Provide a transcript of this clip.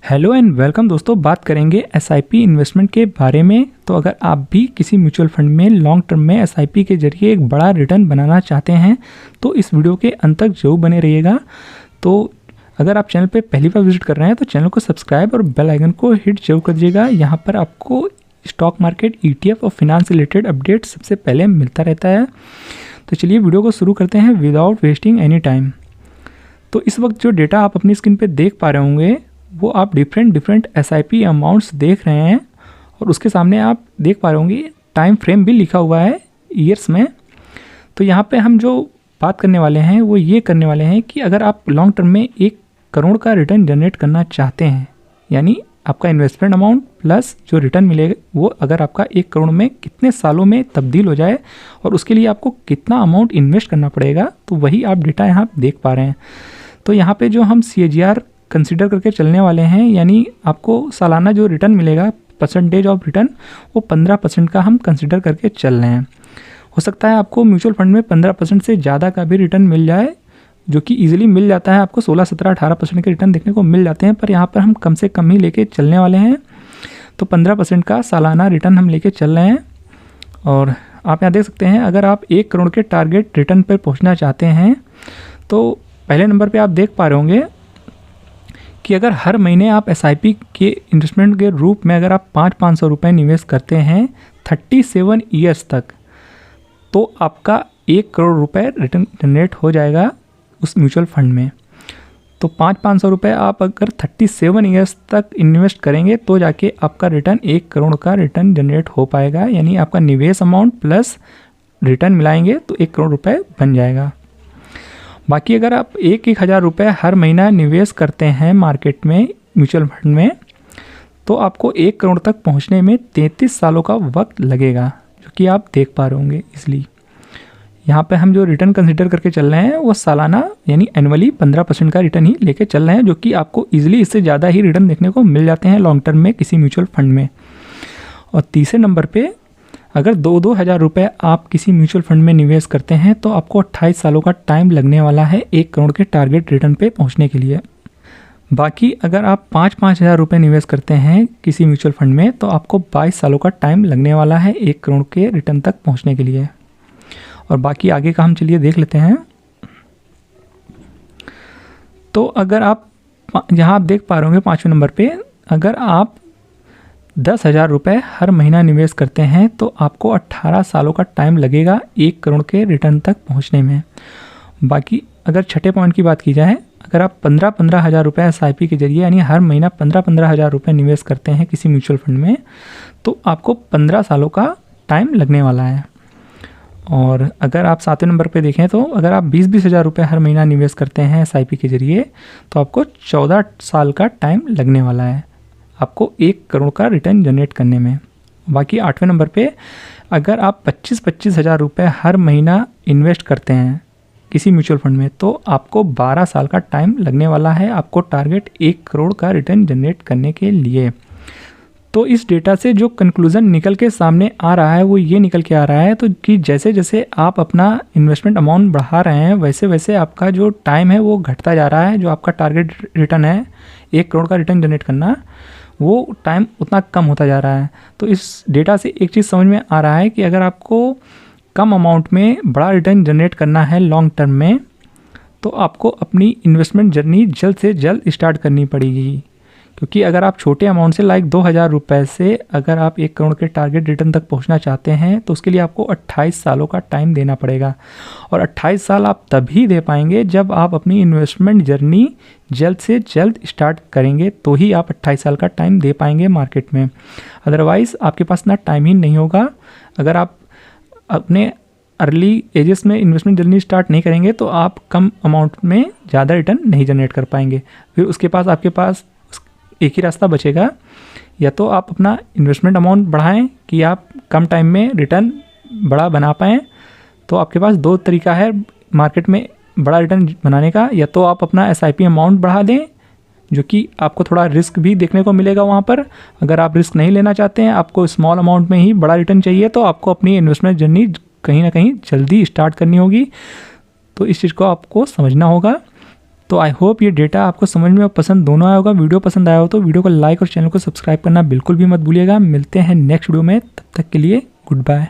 Hello and welcome दोस्तों, बात करेंगे एसआईपी इन्वेस्टमेंट के बारे में। तो अगर आप भी किसी म्यूचुअल फंड में लॉन्ग टर्म में एसआईपी के जरिए एक बड़ा रिटर्न बनाना चाहते हैं तो इस वीडियो के अंत तक जरूर बने रहिएगा। तो अगर आप चैनल पे पहली बार विजिट कर रहे हैं तो चैनल को सब्सक्राइब और बेल आइकन को हिट जरूर कर दीजिएगा। यहाँ पर आपको स्टॉक मार्केट, ETF और फिनांस रिलेटेड अपडेट सबसे पहले मिलता रहता है। तो चलिए वीडियो को शुरू करते हैं विदाउट वेस्टिंग एनी टाइम। तो इस वक्त जो डेटा आप अपनी स्क्रीन पे देख पा रहे होंगे वो आप डिफरेंट एसआईपी अमाउंट्स देख रहे हैं और उसके सामने आप देख पा रहे होंगे टाइम फ्रेम भी लिखा हुआ है ईयर्स में। तो यहाँ पे हम जो बात करने वाले हैं वो ये करने वाले हैं कि अगर आप लॉन्ग टर्म में 1 करोड़ का रिटर्न जनरेट करना चाहते हैं, यानी आपका इन्वेस्टमेंट अमाउंट प्लस जो रिटर्न मिलेगा वो अगर आपका 1 करोड़ में कितने सालों में तब्दील हो जाए और उसके लिए आपको कितना अमाउंट इन्वेस्ट करना पड़ेगा, तो वही आप डेटा यहाँ देख पा रहे हैं। तो यहाँ पे जो हम CAGR कंसीडर करके चलने वाले हैं, यानी आपको सालाना जो रिटर्न मिलेगा परसेंटेज ऑफ रिटर्न वो 15% का हम कंसीडर करके चल रहे हैं। हो सकता है आपको म्यूचुअल फंड में 15% से ज़्यादा का भी रिटर्न मिल जाए, जो कि ईजिली मिल जाता है। आपको 16, 17, 18% के रिटर्न देखने को मिल जाते हैं, पर यहाँ पर हम कम से कम ही लेके चलने वाले हैं। तो 15% का सालाना रिटर्न हम लेके चल रहे हैं। और आप यहाँ देख सकते हैं, अगर आप 1 करोड़ के टारगेट रिटर्न पर पहुँचना चाहते हैं तो पहले नंबर पर आप देख पा रहे होंगे कि अगर हर महीने आप एसआईपी के इन्वेस्टमेंट के रूप में अगर आप 500 रुपये निवेश करते हैं 37 ईयर्स तक, तो आपका 1 करोड़ रुपए रिटर्न जनरेट हो जाएगा उस म्यूचुअल फंड में। तो 500 रुपये आप अगर 37 ईयर्स तक इन्वेस्ट करेंगे तो जाके आपका रिटर्न 1 करोड़ का रिटर्न जनरेट हो पाएगा, यानी आपका निवेश अमाउंट प्लस रिटर्न मिलाएंगे तो 1 करोड़ रुपये बन जाएगा। बाकी अगर आप 1,000 रुपये हर महीना निवेश करते हैं मार्केट में म्यूचुअल फंड में, तो आपको 1 करोड़ तक पहुंचने में 33 सालों का वक्त लगेगा, जो कि आप देख पा रहे होंगे। इसलिए यहाँ पे हम जो रिटर्न कंसीडर करके चल रहे हैं वो सालाना यानी एनुअली 15% का रिटर्न ही लेके चल रहे हैं, जो कि आपको ईजिली इससे ज़्यादा ही रिटर्न देखने को मिल जाते हैं लॉन्ग टर्म में किसी म्यूचुअल फंड में। और तीसरे नंबर पर अगर 2-2 हज़ार रुपये आप किसी म्यूचुअल फंड में निवेश करते हैं तो आपको 28 सालों का टाइम लगने वाला है 1 करोड़ के टारगेट रिटर्न पे पहुंचने के लिए। बाकी अगर आप 5-5 हज़ार रुपये निवेश करते हैं किसी म्यूचुअल फंड में तो आपको 22 सालों का टाइम लगने वाला है 1 करोड़ के रिटर्न तक पहुंचने के लिए। और बाकी आगे का हम चलिए देख लेते हैं। तो अगर आप यहाँ आप देख पा रहे होंगे 5वें नंबर पर, अगर आप 10,000 रुपये हर महीना निवेश करते हैं तो आपको 18 सालों का टाइम लगेगा 1 करोड़ के रिटर्न तक पहुंचने में। बाकी अगर छठे पॉइंट की बात की जाए, अगर आप 15-15 हज़ार रुपये SIP के जरिए यानी हर महीना 15-15 हज़ार रुपये निवेश करते हैं किसी म्यूचुअल फंड में, तो आपको 15 सालों का टाइम लगने वाला है। और अगर आप 7वें नंबर पे देखें तो अगर आप 20-20 हज़ार रुपये हर महीना निवेश करते हैं SIP के जरिए तो आपको 14 साल का टाइम लगने वाला है आपको 1 करोड़ का रिटर्न जनरेट करने में। बाकी 8वें नंबर पे अगर आप 25-25 हज़ार रुपये हर महीना इन्वेस्ट करते हैं किसी म्यूचुअल फंड में तो आपको 12 साल का टाइम लगने वाला है आपको टारगेट 1 करोड़ का रिटर्न जनरेट करने के लिए। तो इस डेटा से जो कंक्लूज़न निकल के सामने आ रहा है वो ये निकल के आ रहा है तो कि जैसे जैसे आप अपना इन्वेस्टमेंट अमाउंट बढ़ा रहे हैं वैसे वैसे आपका जो टाइम है वो घटता जा रहा है। जो आपका टारगेट रिटर्न है 1 करोड़ का रिटर्न जनरेट करना, वो टाइम उतना कम होता जा रहा है। तो इस डेटा से एक चीज़ समझ में आ रहा है कि अगर आपको कम अमाउंट में बड़ा रिटर्न जनरेट करना है लॉन्ग टर्म में, तो आपको अपनी इन्वेस्टमेंट जर्नी जल्द से जल्द स्टार्ट करनी पड़ेगी। क्योंकि अगर आप छोटे अमाउंट से 2,000 रुपये से अगर आप 1 करोड़ के टारगेट रिटर्न तक पहुंचना चाहते हैं तो उसके लिए आपको 28 सालों का टाइम देना पड़ेगा। और 28 साल आप तभी दे पाएंगे जब आप अपनी इन्वेस्टमेंट जर्नी जल्द से जल्द स्टार्ट करेंगे, तो ही आप 28 साल का टाइम दे पाएंगे मार्केट में। अदरवाइज़ आपके पास इतना टाइम ही नहीं होगा। अगर आप अपने अर्ली एजेस में इन्वेस्टमेंट जर्नी स्टार्ट नहीं करेंगे तो आप कम अमाउंट में ज़्यादा रिटर्न नहीं जनरेट कर पाएंगे। फिर उसके पास आपके पास एक ही रास्ता बचेगा, या तो आप अपना इन्वेस्टमेंट अमाउंट बढ़ाएं कि आप कम टाइम में रिटर्न बड़ा बना पाएँ। तो आपके पास 2 तरीका है मार्केट में बड़ा रिटर्न बनाने का, या तो आप अपना SIP अमाउंट बढ़ा दें, जो कि आपको थोड़ा रिस्क भी देखने को मिलेगा वहाँ पर। अगर आप रिस्क नहीं लेना चाहते हैं, आपको स्मॉल अमाउंट में ही बड़ा रिटर्न चाहिए, तो आपको अपनी इन्वेस्टमेंट जर्नी कहीं ना कहीं जल्दी स्टार्ट करनी होगी। तो इस चीज़ को आपको समझना होगा। तो आई होप ये डेटा आपको समझ में और पसंद दोनों आया होगा। वीडियो पसंद आया हो तो वीडियो को लाइक और चैनल को सब्सक्राइब करना बिल्कुल भी मत भूलिएगा। मिलते हैं नेक्स्ट वीडियो में, तब तक के लिए गुड बाय।